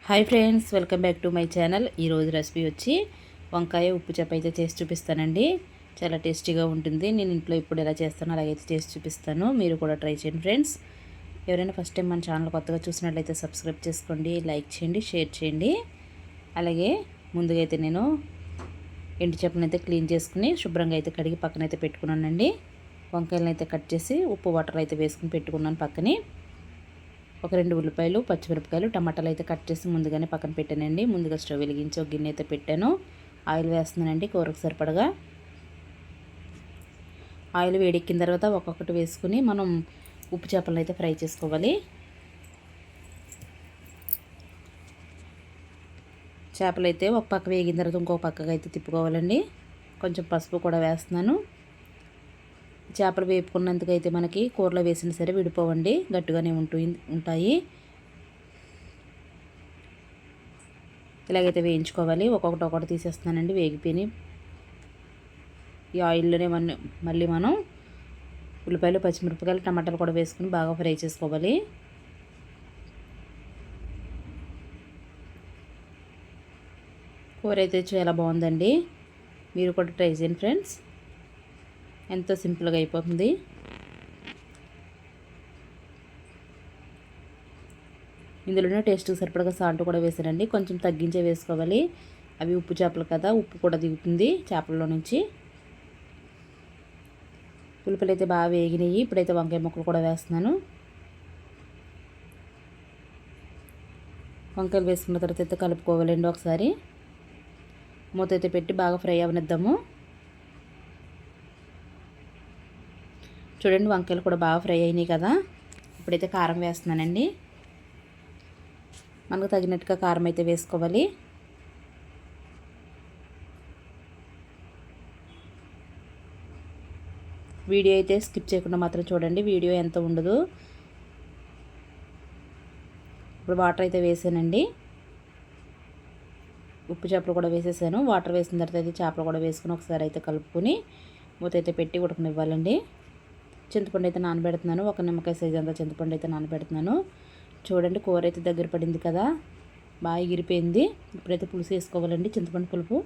Hi friends, welcome back to my channel. ఈరోజు recipe వచ్చి వంకాయ ఉప్పు చేప అయితే చేసి చూపిస్తానండి. చాలా టేస్టీగా ఉంటుంది. నేను ఇంట్లో ఇప్పుడు ఎలా చేస్తానో అలాగైతే చేసి చూపిస్తాను. మీరు కూడా ట్రై చేయండి ఫ్రెండ్స్. ఎవరైనా ఫస్ట్ టైం మన ఛానల్ కొత్తగా చూసినట్లయితే సబ్స్క్రైబ్ చేసుకోండి, లైక్ చేయండి, షేర్ చేయండి. అలాగే ముందుగా అయితే నేను ఎండు చేపలను అయితే క్లీన్ చేసుకుని శుభ్రంగా అయితే కడిగి పక్కనైతే పెట్టుకున్నానండి. వంకాయలను అయితే కట్ చేసి ఉప్పు వాటర్ అయితే వేసుకుని పెట్టుకున్నాను పక్కనే. ఒక 2 ఉల్లిపాయలు, పచ్చిమిరపకాయలు, టమాటాలు అయితే కట్ చేసి ముందుగానే పక్కన పెట్టానండి. ముందుగా స్టవ్ వెలిగించి ఒక గిన్నె అయితే పెట్టాను. ఆయిల్ వేస్తున్నానండి కూరకు సరిపడగా. ఆయిల్ వేడెక్కిన తర్వాత ఒక్కొక్కటి వేసుకుని మనం ఉప్పు చేపలను అయితే ఫ్రై చేసుకోవాలి. చేపలు అయితే ఒక పక్క వేగిన తర్వాత ఇంకో పక్కగా అయితే తిప్పుకోవాలండి. కొంచెం పసుపు కూడా వేస్తున్నాను. చేపలు వేపుకున్నందుకైతే మనకి కూరలో వేసినా సరే విడిపోవండి, గట్టిగానే ఉంటాయి. ఇలాగైతే వేయించుకోవాలి. ఒక్కొక్కటి తీసేస్తున్నానండి వేగిపోయి. ఈ ఆయిల్లోనే మళ్ళీ మనం ఉల్లిపాయలు, పచ్చిమిరపకాయలు, టమాటాలు కూడా వేసుకుని బాగా ఫ్రై చేసుకోవాలి. కూర అయితే చాలా బాగుందండి. మీరు కూడా ట్రై చేయండి ఫ్రెండ్స్. ఎంతో సింపుల్గా అయిపోతుంది. ఇందులోనే టేస్ట్కి సరిపడగా సాల్ట్ కూడా వేసానండి. కొంచెం తగ్గించే వేసుకోవాలి. అవి ఉప్పు చేపలు కదా, ఉప్పు కూడా దిగుతుంది చేపల్లో నుంచి. ఉల్లిపాయలు అయితే బాగా వేగినాయి. ఇప్పుడైతే వంకాయ ముక్కలు కూడా వేస్తున్నాను. వంకాయలు వేసుకున్న తర్వాత అయితే కలుపుకోవాలండి ఒకసారి. మూత అయితే పెట్టి బాగా ఫ్రై అవనిద్దాము. చూడండి, వంకాయలు కూడా బాగా ఫ్రై అయినాయి కదా. ఇప్పుడైతే కారం వేస్తున్నానండి. మనకు తగినట్టుగా కారం అయితే వేసుకోవాలి. వీడియో అయితే స్కిప్ చేయకుండా మాత్రం చూడండి, వీడియో ఎంత ఉండదు. ఇప్పుడు వాటర్ అయితే వేసానండి. ఉప్పు చేపలు కూడా వేసేసాను. వాటర్ వేసిన తర్వాత అయితే చేపలు కూడా వేసుకుని ఒకసారి అయితే కలుపుకొని మూత అయితే పెట్టి ఉడకనివ్వాలండి. చింతపండు అయితే నానబెడుతున్నాను. ఒక నిమ్మకాయ సైజు అంతా చింతపండు అయితే నానబెడుతున్నాను. చూడండి, కూర అయితే దగ్గర పడింది కదా, బాగా ఎగిరిపోయింది. ఇప్పుడైతే పులుసు వేసుకోవాలండి, చింతపండు పులుపు.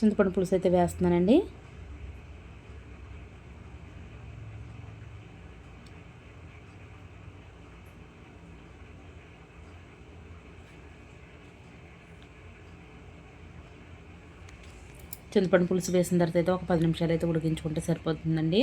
చింతపండు పులుసు అయితే వేస్తున్నానండి. చింతపండు పులుసు వేసిన తర్వాత అయితే ఒక 10 నిమిషాలు అయితే ఉడికించుకుంటే సరిపోతుందండి.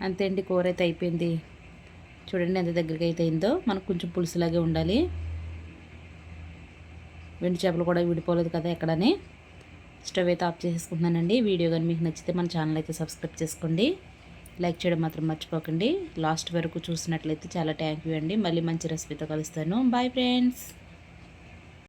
అంతే అండి, కూర అయితే అయిపోయింది. చూడండి ఎంత దగ్గరికి అయితే అయిందో. మనకు కొంచెం పులుసులాగే ఉండాలి. వెండి చేపలు కూడా విడిపోలేదు కదా ఎక్కడని. స్టవ్ అయితే ఆఫ్ చేసుకుంటున్నానండి. వీడియో కానీ మీకు నచ్చితే మన ఛానల్ అయితే సబ్స్క్రైబ్ చేసుకోండి, లైక్ చేయడం మాత్రం మర్చిపోకండి. లాస్ట్ వరకు చూసినట్లయితే చాలా థ్యాంక్ యూ అండి. మళ్ళీ మంచి రెసిపీతో కలుస్తాను. Bye friends.